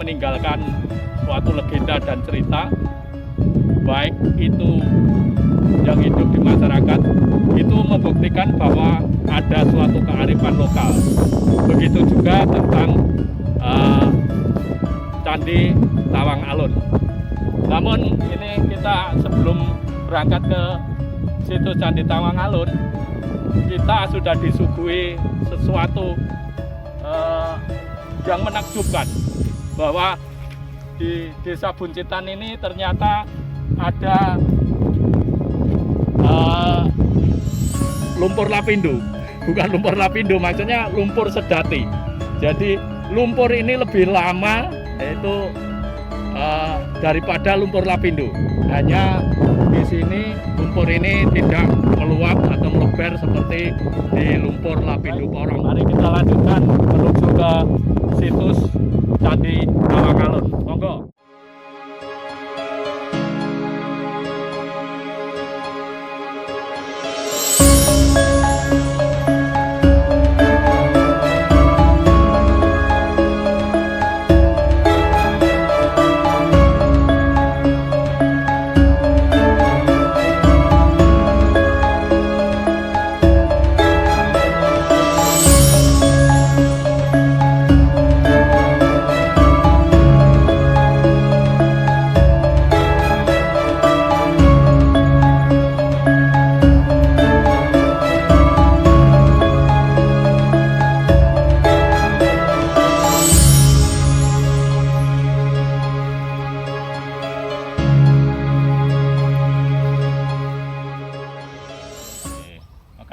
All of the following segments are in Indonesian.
meninggalkan suatu legenda dan cerita, baik itu yang hidup di masyarakat, itu membuktikan bahwa ada suatu kearifan lokal. Begitu juga tentang Candi Tawang Alun. Namun ini kita sebelum berangkat ke situs Candi Tawang Alun, kita sudah disuguhi sesuatu yang menakjubkan, bahwa di Desa Buncitan ini ternyata ada lumpur lapindo. Bukan lumpur lapindo, maksudnya lumpur sedati. Jadi lumpur ini lebih lama, yaitu daripada lumpur lapindo. Hanya di sini lumpur ini tidak meluap atau melebar seperti di lumpur lapindo Porong. Mari kita lanjutkan menuju ke situs Candi Tawang Alun. Monggo.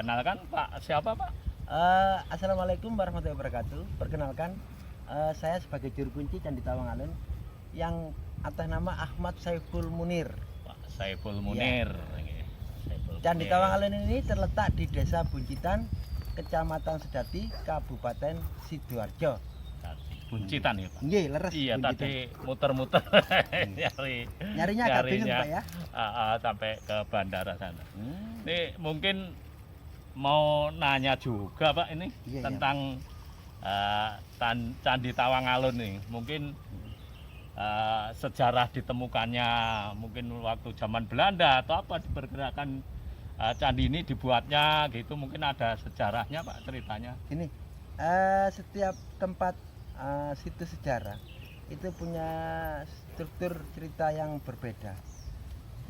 Perkenalkan Pak, siapa Pak? Assalamualaikum warahmatullahi wabarakatuh. Perkenalkan, saya sebagai juru kunci Candi Tawang Alun yang atas nama Ahmad Saiful Munir. Pak Saiful Munir. Ya. Saiful Candi Munir. Tawang Alun ini terletak di Desa Buncitan, Kecamatan Sedati, Kabupaten Sidoarjo. Buncitan ya Pak? Nggih, leres. Iya, Buncitan. tadi muter-muter Nyarinya agak bingung Pak ya. Sampai ke bandara sana. Ini mungkin mau nanya juga Pak ini Iya, tentang Candi Tawang Alun nih. Mungkin sejarah ditemukannya mungkin waktu zaman Belanda atau apa diperkirakan candi ini dibuatnya gitu, mungkin ada sejarahnya Pak, ceritanya. Ini setiap tempat situs sejarah itu punya struktur cerita yang berbeda.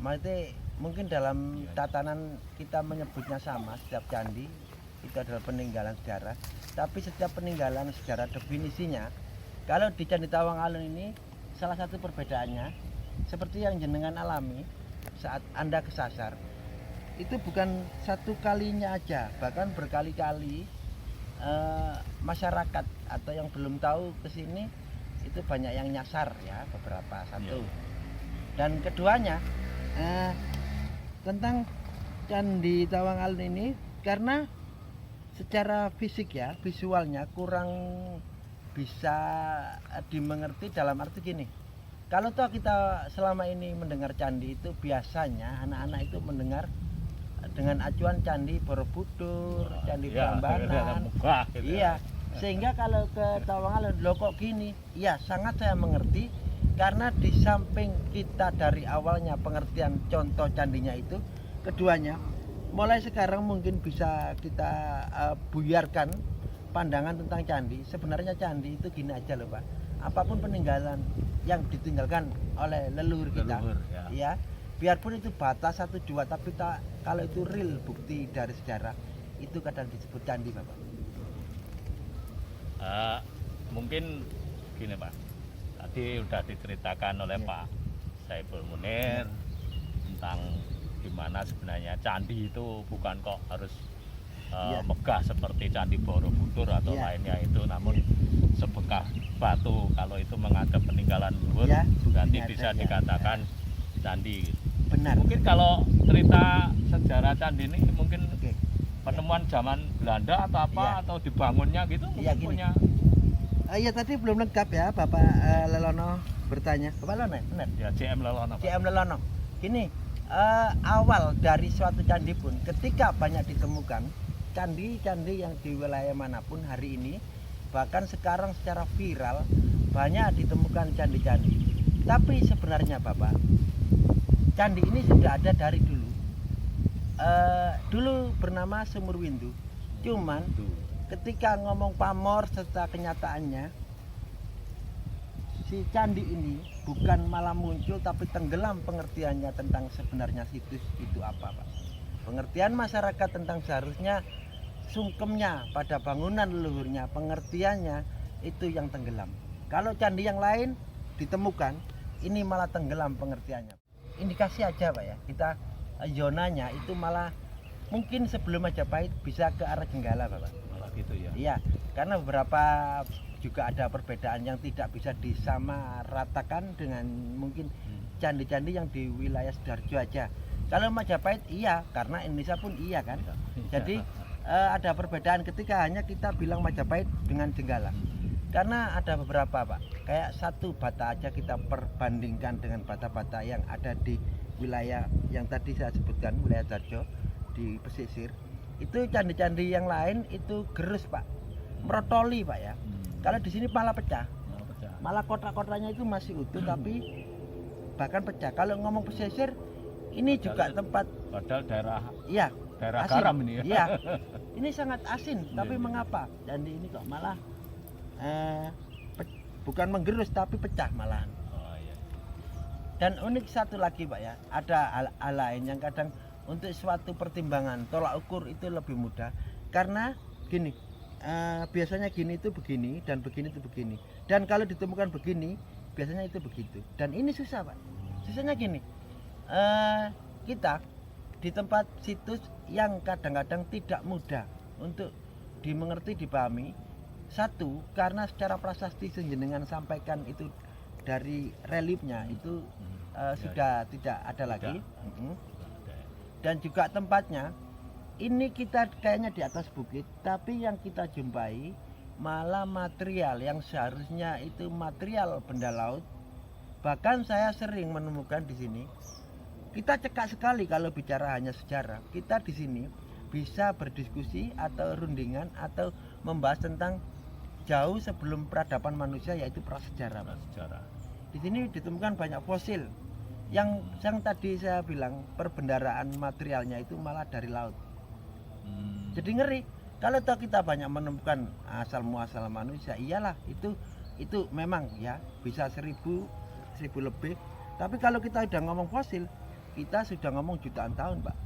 Maksudnya mungkin dalam tatanan kita menyebutnya sama, setiap candi itu adalah peninggalan sejarah, tapi setiap peninggalan sejarah definisinya, kalau di Candi Tawang Alun ini salah satu perbedaannya seperti yang jenengan alami saat Anda kesasar, itu bukan satu kalinya aja, bahkan berkali-kali masyarakat atau yang belum tahu ke sini itu banyak yang nyasar ya, beberapa satu. Dan keduanya tentang Candi Tawang Alun ini, karena secara fisik ya, visualnya kurang bisa dimengerti, dalam arti gini, kalau toh kita selama ini mendengar candi itu biasanya anak-anak itu mendengar dengan acuan Candi Borobudur, Candi Prambanan. Iya, sehingga kalau ke Tawang Alun, loh kok gini? Iya, sangat saya mengerti, karena di samping kita dari awalnya pengertian contoh candinya itu, keduanya mulai sekarang mungkin bisa kita buyarkan pandangan tentang candi. Sebenarnya candi itu gini aja loh Pak, apapun peninggalan yang ditinggalkan oleh leluhur kita, ya biarpun itu batas 1-2, tapi kalau itu real bukti dari sejarah, itu kadang disebut candi Bapak. Mungkin gini Pak, tadi udah diceritakan oleh Pak Saiful Munir tentang gimana sebenarnya candi itu bukan kok harus megah seperti Candi Borobudur atau lainnya itu, namun sebekas batu kalau itu menghadap peninggalan luhur, nanti bisa dikatakan candi. Benar. Mungkin kalau cerita sejarah candi ini mungkin penemuan zaman Belanda atau apa, atau dibangunnya gitu, mungkin punya. Iya, tadi belum lengkap ya Bapak Lelono bertanya. Bapak Lelono benar? Ya, CM Lelono. CM Lelono. Gini, awal dari suatu candi pun ketika banyak ditemukan candi-candi yang di wilayah manapun hari ini, bahkan sekarang secara viral banyak ditemukan candi-candi. Tapi sebenarnya Bapak, candi ini sudah ada dari dulu. Dulu bernama Sumurwindu. Cuman ketika ngomong pamor serta kenyataannya, si candi ini bukan malah muncul tapi tenggelam pengertiannya tentang sebenarnya situs itu apa, Pak. Pengertian masyarakat tentang seharusnya sungkemnya pada bangunan leluhurnya, pengertiannya itu yang tenggelam. Kalau candi yang lain ditemukan, ini malah tenggelam pengertiannya. Indikasi aja Pak ya, kita zonanya itu malah mungkin sebelum Majapahit bisa ke arah Jenggala Bapak. Malah gitu ya. Iya, karena beberapa juga ada perbedaan yang tidak bisa disamaratakan dengan mungkin candi-candi yang di wilayah Sidoarjo aja. Kalau Majapahit iya, karena Indonesia pun iya kan. Jadi ada perbedaan ketika hanya kita bilang Majapahit dengan Jenggala. Karena ada beberapa Pak, kayak satu bata aja kita perbandingkan dengan bata-bata yang ada di wilayah yang tadi saya sebutkan, wilayah Sidoarjo di pesisir. Itu candi-candi yang lain itu gerus Pak, merotoli Pak ya. Kalau di sini malah pecah, malah kotak-kotaknya itu masih utuh tapi bahkan pecah. Kalau ngomong pesisir, ini juga tempat padahal daerah daerah asin. Garam ini ya. Iya, ini sangat asin. Tapi Iya. mengapa candi ini kok malah bukan menggerus tapi pecah malahan. Oh, iya. Dan unik satu lagi Pak ya, ada hal lain yang kadang untuk suatu pertimbangan tolak ukur itu lebih mudah. Karena gini, biasanya gini itu begini dan begini itu begini. Dan kalau ditemukan begini, biasanya itu begitu. Dan ini susah Pak. Susahnya gini, kita di tempat situs yang kadang-kadang tidak mudah untuk dimengerti, dipahami. Satu, karena secara prasasti senjenengan sampaikan itu dari reliefnya itu sudah tidak ada lagi. Dan juga tempatnya ini kita kayaknya di atas bukit, tapi yang kita jumpai malah material yang seharusnya itu material benda laut. Bahkan saya sering menemukan di sini, kita cekak sekali kalau bicara hanya sejarah. Kita di sini bisa berdiskusi atau rundingan atau membahas tentang jauh sebelum peradaban manusia, yaitu prasejarah. Prasejarah. Di sini ditemukan banyak fosil yang tadi saya bilang perbendaharaan materialnya itu malah dari laut. Jadi ngeri. Kalau toh kita banyak menemukan asal muasal manusia, iyalah itu memang ya bisa 1000 lebih. Tapi kalau kita udah ngomong fosil, kita sudah ngomong jutaan tahun Pak.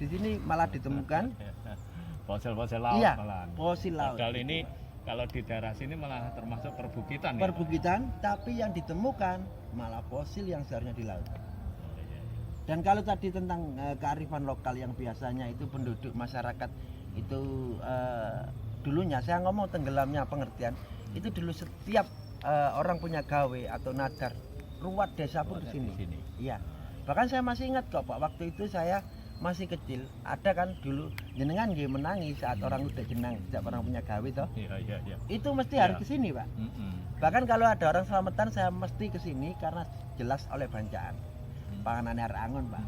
Di sini malah ditemukan fosil-fosil laut. iya, malahan. fosil laut. Padahal ini kalau di daerah sini malah termasuk perbukitan. Perbukitan, tapi yang ditemukan malah fosil yang seharusnya di laut. Dan kalau tadi tentang kearifan lokal yang biasanya itu penduduk masyarakat itu dulunya saya ngomong tenggelamnya pengertian itu dulu setiap orang punya gawe atau nadar ruwat desa pun ke sini. Iya. Bahkan saya masih ingat kok Pak, waktu itu saya masih kecil ada kan dulu jenengan nggih menangi saat orang udah jenang, setiap orang punya gawe toh. Iya. Itu mesti harus ke sini Pak. Bahkan kalau ada orang selamatan saya mesti ke sini karena jelas oleh bancaan. Panganan air angon Pak.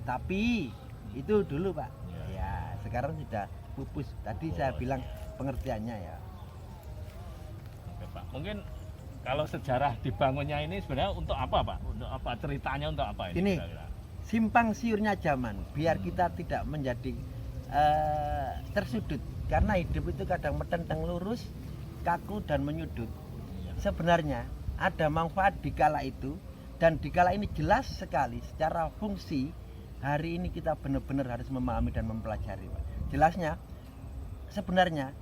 Tapi itu dulu Pak. Ya, sekarang sudah pupus. Tadi saya bilang pengertiannya ya. Oke Pak. Mungkin kalau sejarah dibangunnya ini sebenarnya untuk apa Pak? Untuk apa ceritanya, untuk apa ini? Ini simpang siurnya zaman biar kita tidak menjadi tersudut, karena hidup itu kadang metenteng lurus, kaku dan menyudut. Sebenarnya ada manfaat di kala itu, dan di kala ini jelas sekali secara fungsi. Hari ini kita benar-benar harus memahami dan mempelajari Pak. Jelasnya sebenarnya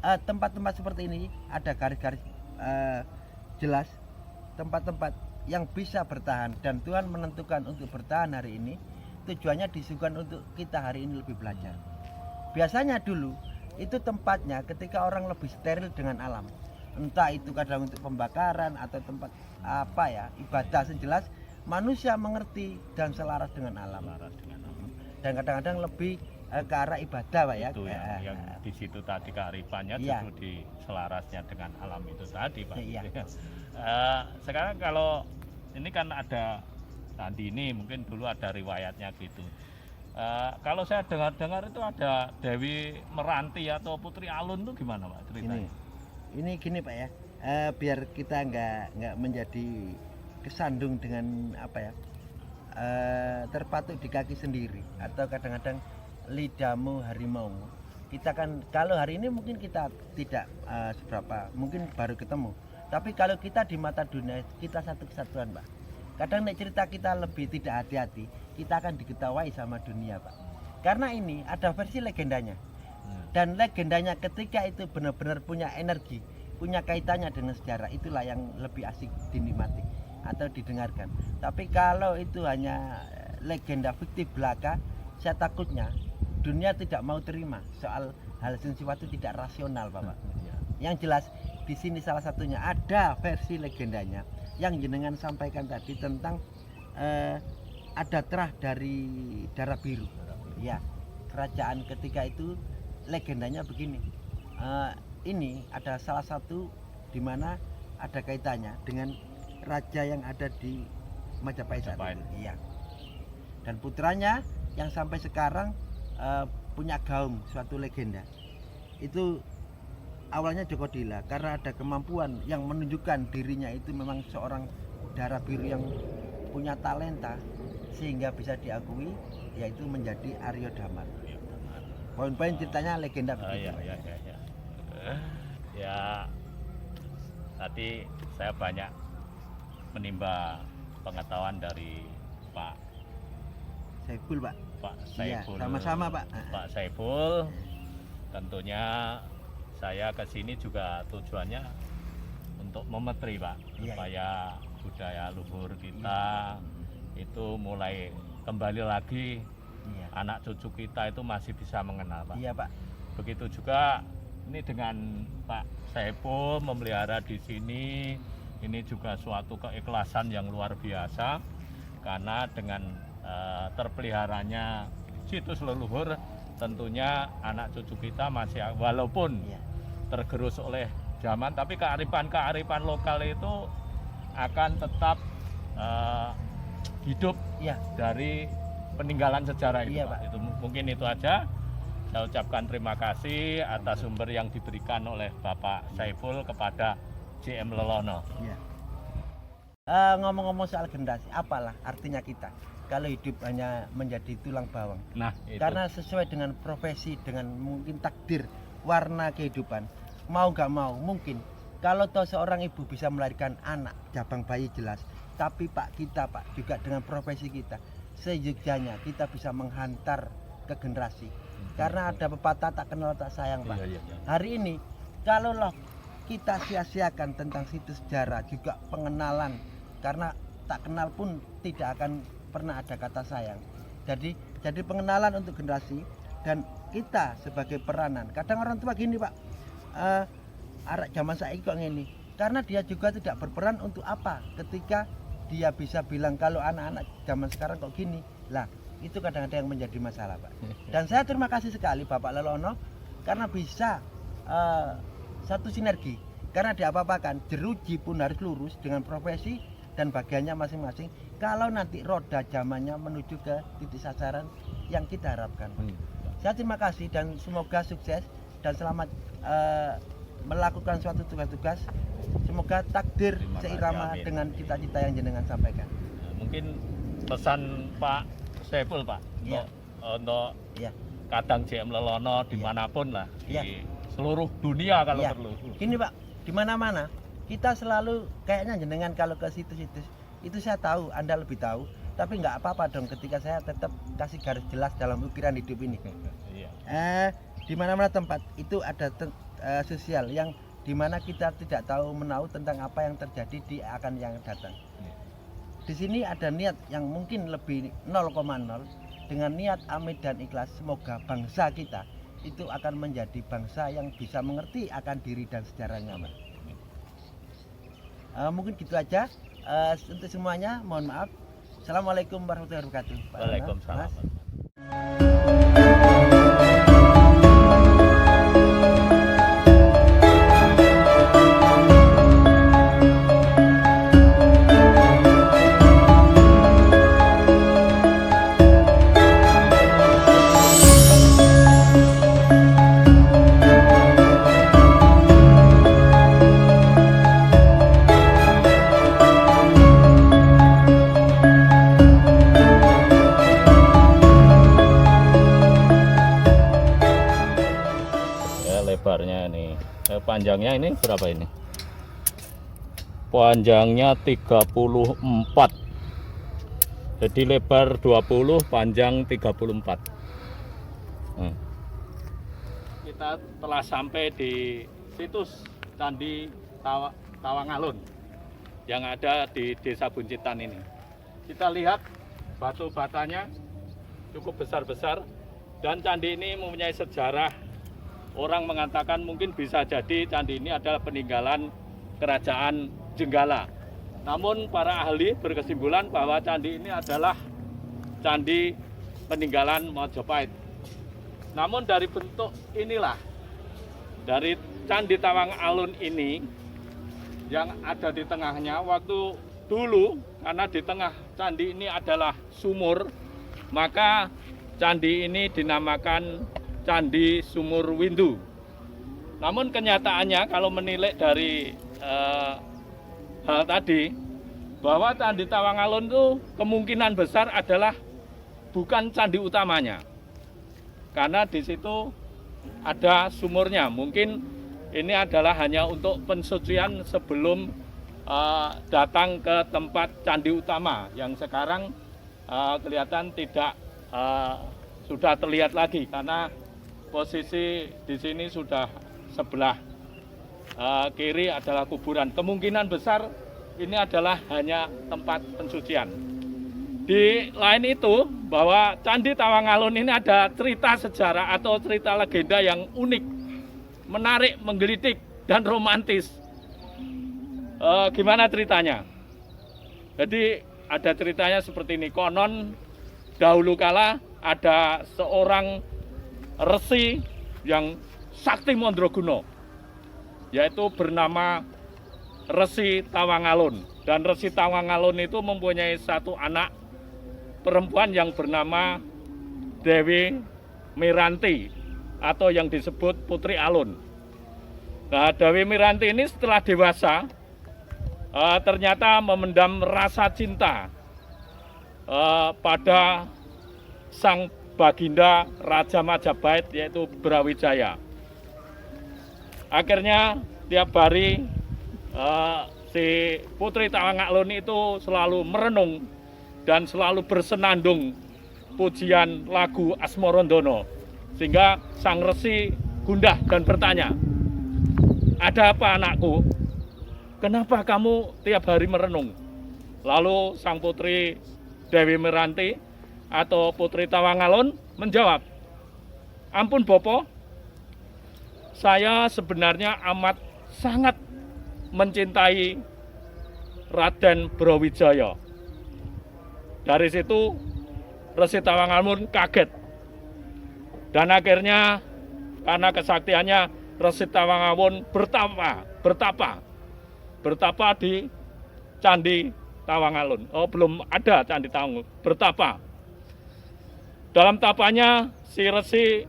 tempat-tempat seperti ini ada garis-garis jelas, tempat-tempat yang bisa bertahan dan Tuhan menentukan untuk bertahan hari ini, tujuannya disuguhkan untuk kita hari ini lebih belajar. Biasanya dulu itu tempatnya ketika orang lebih steril dengan alam, entah itu kadang untuk pembakaran atau tempat apa ya, ibadah. Sejelas manusia mengerti dan selaras dengan alam, dan kadang-kadang lebih ke arah ibadah Pak ya. Itu yang di situ tadi kearifannya iya. justru di selarasnya dengan alam itu tadi Pak. Iya. Sekarang kalau ini kan ada tadi ini mungkin dulu ada riwayatnya gitu. Kalau saya dengar-dengar itu ada Dewi Meranti atau Putri Alun itu gimana Pak ceritanya? Ini gini Pak ya. biar kita nggak menjadi kesandung dengan apa ya, terpatuk di kaki sendiri, atau kadang-kadang lidahmu harimaumu. Kita kan kalau hari ini mungkin kita tidak seberapa, mungkin baru ketemu, tapi kalau kita di mata dunia kita satu kesatuan, Pak. Kadang nek cerita kita lebih tidak hati-hati, kita akan diketawai sama dunia, Pak. Karena ini ada versi legendanya. Dan legendanya ketika itu benar-benar punya energi, punya kaitannya dengan sejarah, itulah yang lebih asik dinikmati atau didengarkan. Tapi kalau itu hanya legenda fiktif belaka, saya takutnya dunia tidak mau terima soal hal sesuatu tidak rasional, Bapak. Yang jelas di sini salah satunya ada versi legendanya yang jenengan sampaikan tadi tentang ada terah dari darah biru. Ya, kerajaan ketika itu legendanya begini. Ini ada salah satu di mana ada kaitannya dengan raja yang ada di Majapahit saat ini. Iya. Dan putranya yang sampai sekarang punya gaung, suatu legenda. Itu awalnya Joko Dila karena ada kemampuan yang menunjukkan dirinya itu memang seorang darah biru yang punya talenta sehingga bisa diakui, yaitu menjadi Aryo Damar. Poin-poin ceritanya legenda begitu. Ya, tadi saya banyak menimba pengetahuan dari Pak Saiful, Pak. Pak Iya, Saiful. sama-sama, Pak. Pak Saiful, tentunya saya ke sini juga tujuannya untuk memetri, Pak, Iya, supaya budaya luhur kita itu mulai kembali lagi, Iya. anak cucu kita itu masih bisa mengenal, Pak. Iya, Pak. Begitu juga ini dengan Pak Saiful memelihara di sini, ini juga suatu keikhlasan yang luar biasa, karena dengan terpeliharanya situs leluhur, tentunya anak cucu kita masih walaupun Iya. tergerus oleh zaman, tapi kearifan lokal itu akan tetap hidup Iya. dari peninggalan sejarah itu, Iya, Pak. Pak. Itu mungkin itu aja. Saya ucapkan terima kasih atas sumber yang diberikan oleh Bapak Saiful kepada JM Lelono. Iya. Ngomong-ngomong soal generasi, apalah artinya kita kalau hidup hanya menjadi tulang bawang? Nah, itu. Karena sesuai dengan profesi, dengan mungkin takdir, warna kehidupan, mau gak mau mungkin kalau toh seorang ibu bisa melahirkan anak jabang bayi jelas, tapi Pak kita, Pak, juga dengan profesi kita seyogyanya kita bisa menghantar ke generasi. Karena ada pepatah tak kenal tak sayang, Pak. Iya. Hari ini kalau loh kita sia-siakan tentang situs sejarah, juga pengenalan, karena tak kenal pun tidak akan pernah ada kata sayang. Jadi pengenalan untuk generasi, dan kita sebagai peranan. Kadang orang tua gini, Pak, arak zaman saiki kok ngene, karena dia juga tidak berperan untuk apa ketika dia bisa bilang kalau anak-anak zaman sekarang kok gini lah. Itu kadang-kadang yang menjadi masalah, Pak. Dan saya terima kasih sekali Bapak Lelono karena bisa satu sinergi, karena diapa-apakan jeruji pun harus lurus dengan profesi dan bagiannya masing-masing kalau nanti roda zamannya menuju ke titik sasaran yang kita harapkan. Saya terima kasih dan semoga sukses dan selamat melakukan suatu tugas-tugas. Semoga takdir seirama dengan cita-cita yang jenengan sampaikan. Mungkin pesan Pak Saiful, Pak, untuk kadang JM Lelono dimanapun lah, di seluruh dunia kalau perlu. Gini, Pak, di mana-mana kita selalu kayaknya jenengan kalau ke situs-situs itu saya tahu, Anda lebih tahu, tapi nggak apa-apa dong ketika saya tetap kasih garis jelas dalam ukiran hidup ini. Di mana-mana tempat itu ada sosial yang dimana kita tidak tahu menahu tentang apa yang terjadi di akan yang datang. Di sini ada niat yang mungkin lebih 0,0 dengan niat amit dan ikhlas. Semoga bangsa kita itu akan menjadi bangsa yang bisa mengerti akan diri dan sejarahnya. Mungkin gitu aja untuk semuanya. Mohon maaf. Assalamualaikum warahmatullahi wabarakatuh. Waalaikumsalam. lebarnya ini. Panjangnya ini berapa ini? Panjangnya 34. Jadi lebar 20, panjang 34. Kita telah sampai di situs Candi Tawangalun yang ada di Desa Buncitan ini. Kita lihat batu batanya cukup besar-besar, dan candi ini mempunyai sejarah. Orang mengatakan mungkin bisa jadi candi ini adalah peninggalan kerajaan Jenggala. Namun para ahli berkesimpulan bahwa candi ini adalah candi peninggalan Majapahit. Namun dari bentuk inilah, dari Candi Tawangalun ini yang ada di tengahnya, waktu dulu karena di tengah candi ini adalah sumur, maka candi ini dinamakan Candi Sumur Windu. Namun kenyataannya kalau menilik dari hal tadi, bahwa Candi Tawangalun itu kemungkinan besar adalah bukan candi utamanya, karena di situ ada sumurnya. Mungkin ini adalah hanya untuk pensucian sebelum datang ke tempat candi utama yang sekarang kelihatan tidak sudah terlihat lagi, karena posisi di sini sudah sebelah kiri adalah kuburan. Kemungkinan besar ini adalah hanya tempat pensucian. Di lain itu, bahwa Candi Tawangalun ini ada cerita sejarah atau cerita legenda yang unik, menarik, menggelitik, dan romantis. Gimana ceritanya? Jadi ada ceritanya seperti ini. Konon dahulu kala ada seorang resi yang sakti mandraguna, yaitu bernama Resi Tawangalun. Dan Resi Tawangalun itu mempunyai satu anak perempuan yang bernama Dewi Miranti, atau yang disebut Putri Alun. Nah, Dewi Miranti ini setelah dewasa ternyata memendam rasa cinta pada sang baginda Raja Majapahit, yaitu Brawijaya. Akhirnya tiap hari si Putri Tawangalun itu selalu merenung dan selalu bersenandung pujian lagu Asmorondono, sehingga sang resi gundah dan bertanya, "Ada apa anakku? Kenapa kamu tiap hari merenung?" Lalu sang putri Dewi Miranti atau Putri Tawangalun menjawab, "Ampun Bopo, saya sebenarnya amat sangat mencintai Raden Brawijaya." Dari situ Resi Tawangalun kaget, dan akhirnya karena kesaktiannya Resi Tawangalun bertapa di Candi Tawangalun. Oh, belum ada Candi Tawangalun, bertapa. Dalam tapanya si Resi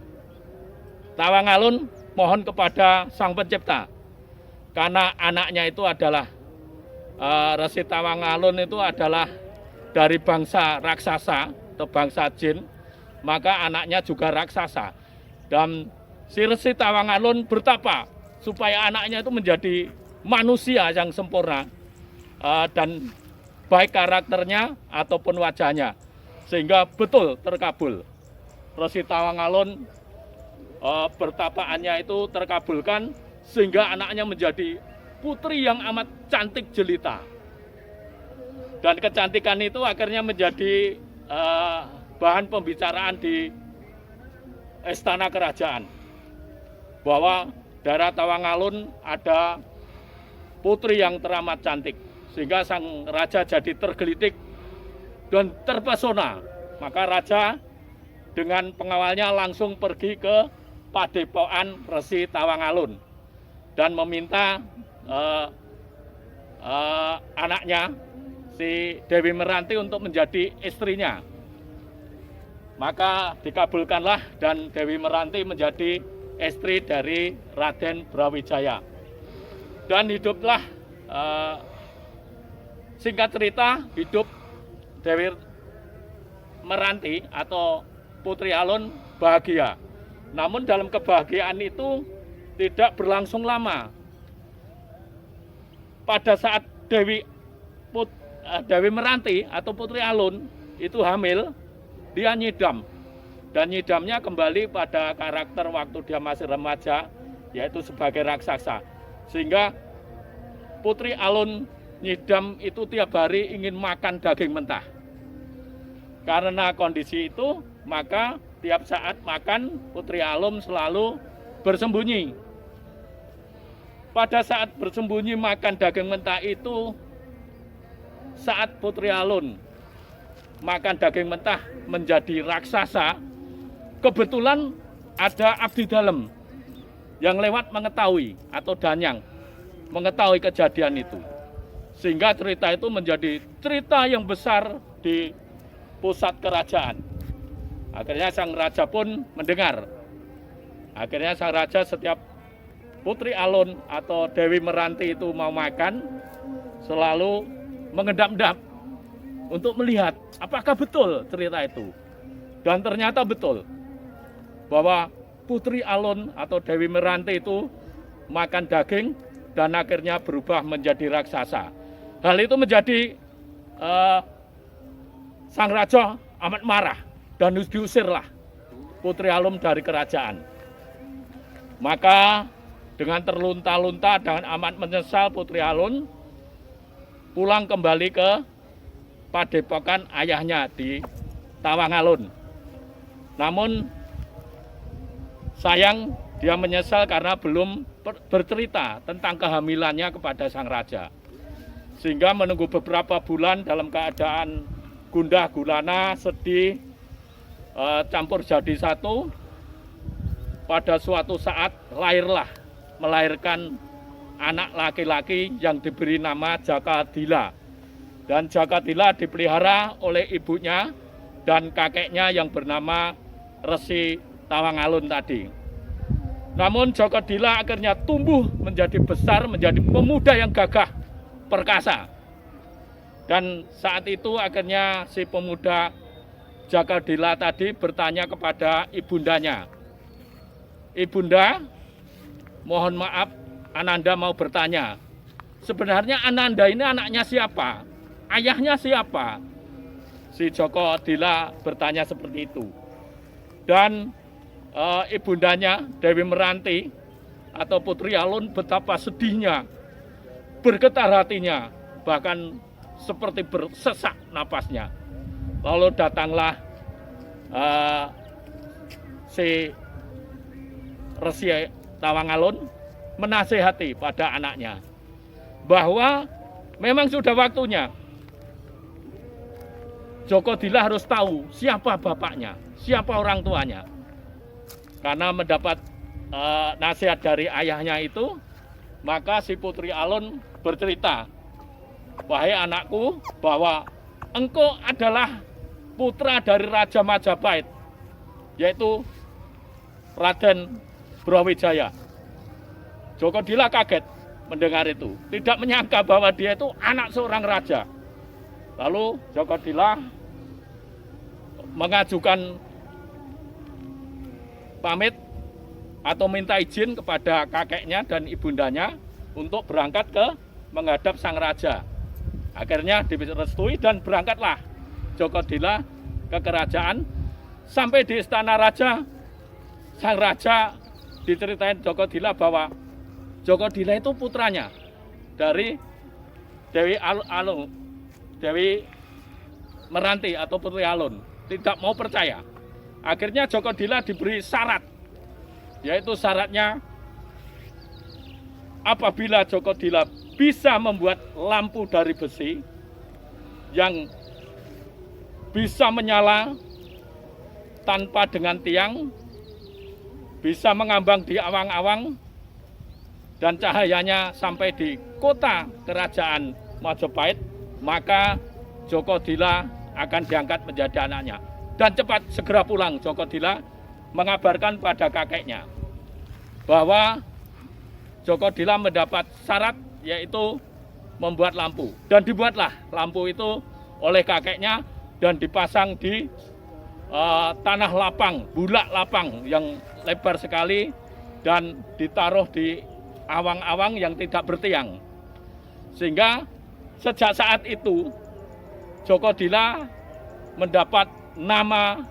Tawangalun mohon kepada Sang Pencipta, karena anaknya itu adalah Resi Tawangalun itu adalah dari bangsa raksasa atau bangsa jin, maka anaknya juga raksasa. Dan si Resi Tawangalun bertapa supaya anaknya itu menjadi manusia yang sempurna dan baik karakternya ataupun wajahnya, sehingga betul terkabul. Resi Tawangalun bertapaannya itu terkabulkan, sehingga anaknya menjadi putri yang amat cantik jelita. Dan kecantikan itu akhirnya menjadi bahan pembicaraan di istana kerajaan, bahwa daerah Tawangalun ada putri yang teramat cantik, sehingga sang raja jadi tergelitik dan terpesona. Maka raja dengan pengawalnya langsung pergi ke padepokan Resi Tawangalun dan meminta anaknya si Dewi Miranti untuk menjadi istrinya. Maka dikabulkanlah dan Dewi Miranti menjadi istri dari Raden Brawijaya. Dan hiduplah, singkat cerita, hidup Dewi Miranti atau Putri Alun bahagia. Namun dalam kebahagiaan itu tidak berlangsung lama. Pada saat Dewi Meranti atau Putri Alun itu hamil, dia nyidam. Dan nyidamnya kembali pada karakter waktu dia masih remaja, yaitu sebagai raksasa. Sehingga Putri Alun nyidam itu tiap hari ingin makan daging mentah. Karena kondisi itu, maka tiap saat makan Putri Alun selalu bersembunyi. Pada saat bersembunyi makan daging mentah itu, saat Putri Alun makan daging mentah menjadi raksasa, kebetulan ada abdi dalam yang lewat mengetahui atau danyang mengetahui kejadian itu. Sehingga cerita itu menjadi cerita yang besar di pusat kerajaan. Akhirnya sang raja pun mendengar. Akhirnya sang raja setiap Putri Alun atau Dewi Meranti itu mau makan, selalu mengendap-endap untuk melihat apakah betul cerita itu. Dan ternyata betul bahwa Putri Alun atau Dewi Meranti itu makan daging dan akhirnya berubah menjadi raksasa. Hal itu menjadi sang raja amat marah dan diusirlah Putri Alun dari kerajaan. Maka dengan terlunta-lunta dan amat menyesal Putri Alun pulang kembali ke padepokan ayahnya di Tawangalun. Namun sayang dia menyesal karena belum bercerita tentang kehamilannya kepada sang raja. Sehingga menunggu beberapa bulan dalam keadaan gundah gulana, sedih, campur jadi satu. Pada suatu saat melahirkan anak laki-laki yang diberi nama Jakadila. Dan Jakadila dipelihara oleh ibunya dan kakeknya yang bernama Resi Tawangalun tadi. Namun Jakadila akhirnya tumbuh menjadi besar, menjadi pemuda yang gagah, perkasa. Dan saat itu akhirnya si pemuda Jakadila tadi bertanya kepada ibundanya, "Ibunda, mohon maaf, Ananda mau bertanya. Sebenarnya Ananda ini anaknya siapa? Ayahnya siapa?" Si Jakadila bertanya seperti itu. Dan ibundanya Dewi Meranti atau Putri Alun betapa sedihnya, bergetar hatinya, bahkan seperti bersesak napasnya. Lalu datanglah si Resi Tawangalun menasehati pada anaknya bahwa memang sudah waktunya Jakadila harus tahu siapa bapaknya, siapa orang tuanya. Karena mendapat nasihat dari ayahnya itu, maka si Putri Alun bercerita, "Wahai anakku, bahwa engkau adalah putra dari Raja Majapahit, yaitu Raden Brawijaya." Jakadila kaget mendengar itu, tidak menyangka bahwa dia itu anak seorang raja. Lalu Jakadila mengajukan pamit atau minta izin kepada kakeknya dan ibundanya untuk berangkat menghadap sang raja. Akhirnya direstui dan berangkatlah Jakadila ke kerajaan. Sampai di istana raja, sang raja diceritain Jakadila bahwa Jakadila itu putranya dari Dewi Meranti atau Putri Alun. Tidak mau percaya. Akhirnya Jakadila diberi syarat, yaitu syaratnya apabila Jakadila bisa membuat lampu dari besi yang bisa menyala tanpa dengan tiang, bisa mengambang di awang-awang, dan cahayanya sampai di kota kerajaan Majapahit, maka Jakadila akan diangkat menjadi anaknya. Dan cepat segera pulang Jakadila mengabarkan pada kakeknya bahwa Jakadila mendapat syarat, yaitu membuat lampu. Dan dibuatlah lampu itu oleh kakeknya dan dipasang di tanah lapang, bulak lapang yang lebar sekali, dan ditaruh di awang-awang yang tidak bertiang. Sehingga sejak saat itu Joko Dila mendapat nama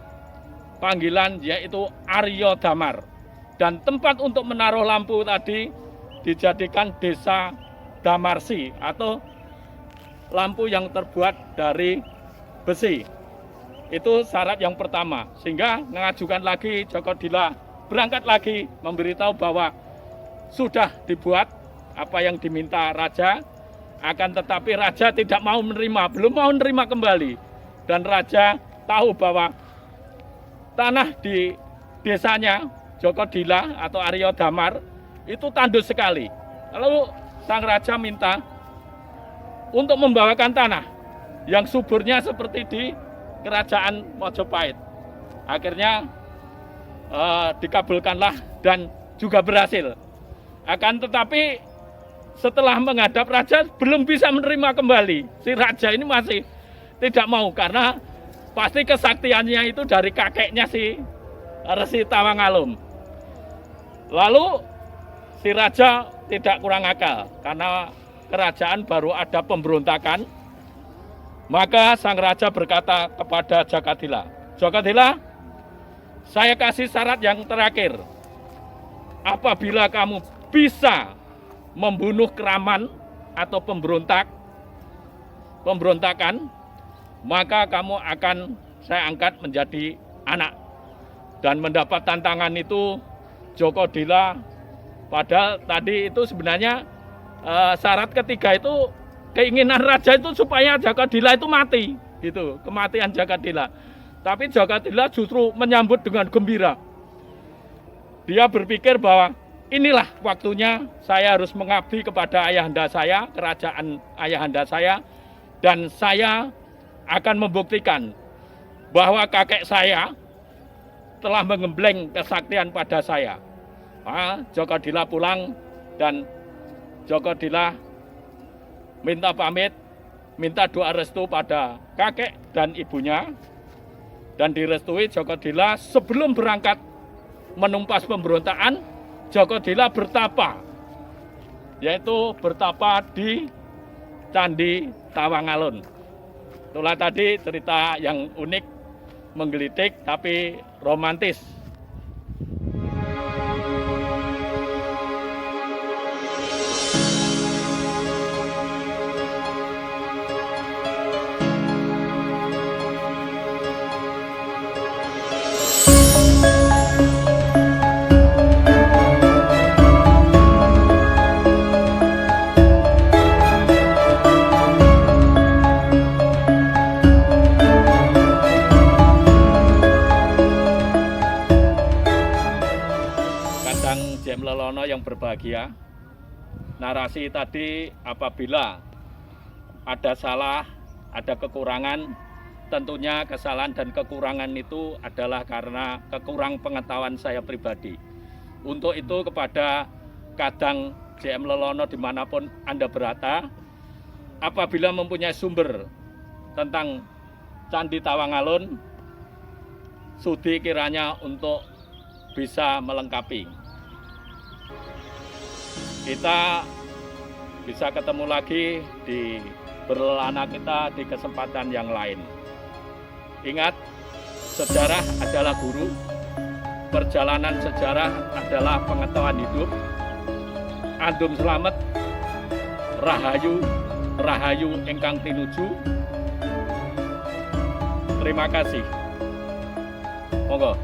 panggilan yaitu Aryo Damar. Dan tempat untuk menaruh lampu tadi dijadikan Desa Damarsi atau lampu yang terbuat dari besi. Itu syarat yang pertama. Sehingga mengajukan lagi Joko Dila berangkat lagi memberitahu bahwa sudah dibuat apa yang diminta raja, akan tetapi raja tidak mau menerima, belum mau menerima kembali. Dan raja tahu bahwa tanah di desanya Joko Dila atau Aryo Damar itu tandus sekali. Lalu sang raja minta untuk membawakan tanah yang suburnya seperti di kerajaan Mojopahit. Akhirnya dikabulkanlah dan juga berhasil. Akan tetapi setelah menghadap raja belum bisa menerima kembali. Si raja ini masih tidak mau karena pasti kesaktiannya itu dari kakeknya si Resi Tawangalum. Lalu si raja tidak kurang akal karena kerajaan baru ada pemberontakan. Maka sang raja berkata kepada Jakadila, Jakadila, saya kasih syarat yang terakhir. Apabila kamu bisa membunuh Kraman atau pemberontakan, maka kamu akan saya angkat menjadi anak. Dan mendapat tantangan itu Joko Dila, padahal tadi itu sebenarnya syarat ketiga itu keinginan raja itu supaya Joko Dila itu mati, gitu, kematian Joko Dila. Tapi Joko Dila justru menyambut dengan gembira. Dia berpikir bahwa inilah waktunya saya harus mengabdi kepada ayahanda saya, kerajaan ayahanda saya, dan saya akan membuktikan bahwa kakek saya telah mengembleng kesaktian pada saya. Joko Dila pulang dan Joko Dila minta pamit, minta doa restu pada kakek dan ibunya. Dan direstui Joko Dila sebelum berangkat menumpas pemberontakan, Joko Dila bertapa, yaitu bertapa di Candi Tawangalun. Itulah tadi cerita yang unik, menggelitik tapi romantis. Jem Lelono yang berbahagia, narasi tadi apabila ada salah, ada kekurangan, tentunya kesalahan dan kekurangan itu adalah karena kekurang pengetahuan saya pribadi. Untuk itu kepada Kadang JM Lelono dimanapun Anda berada, apabila mempunyai sumber tentang Candi Tawangalun, sudi kiranya untuk bisa melengkapi. Kita bisa ketemu lagi di berlelana kita di kesempatan yang lain. Ingat, sejarah adalah guru, perjalanan sejarah adalah pengetahuan hidup. Andum selamat, rahayu, rahayu ingkang tinuju. Terima kasih. Monggo.